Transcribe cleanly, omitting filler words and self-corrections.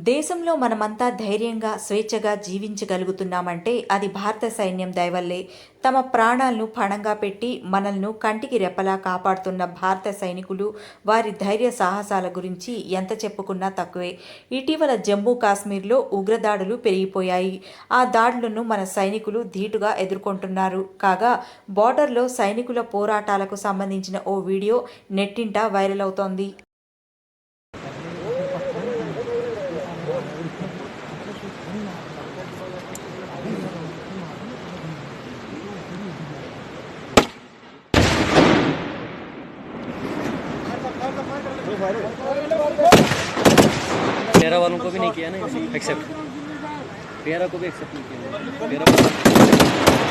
దేశంలో మనమంతా ధైర్యంగా స్వేచ్ఛగా జీవించగలుగుతున్నామంటే అది భారత సైన్యం దయవల్లే. తమ ప్రాణాలను పణంగా పెట్టి మనల్ని కంటికి రెప్పలా కాపాడుతున్న భారత సైనికులు, వారి ధైర్య సాహసాల గురించి ఎంత చెప్పుకున్నా తక్కువే. ఇటీవల జమ్మూ కాశ్మీర్లో ఉగ్రదాడులు పెరిగిపోయాయి. ఆ దాడులను మన సైనికులు ధీటుగా ఎదుర్కొంటున్నారు. కాగా బోర్డర్లో సైనికుల పోరాటాలకు సంబంధించిన ఓ వీడియో నెట్టింట వైరల్ అవుతోంది. तेरह वालों को भी नहीं किया ना एक्सेप्ट, 13 को भी एक्सेप्ट नहीं किया 13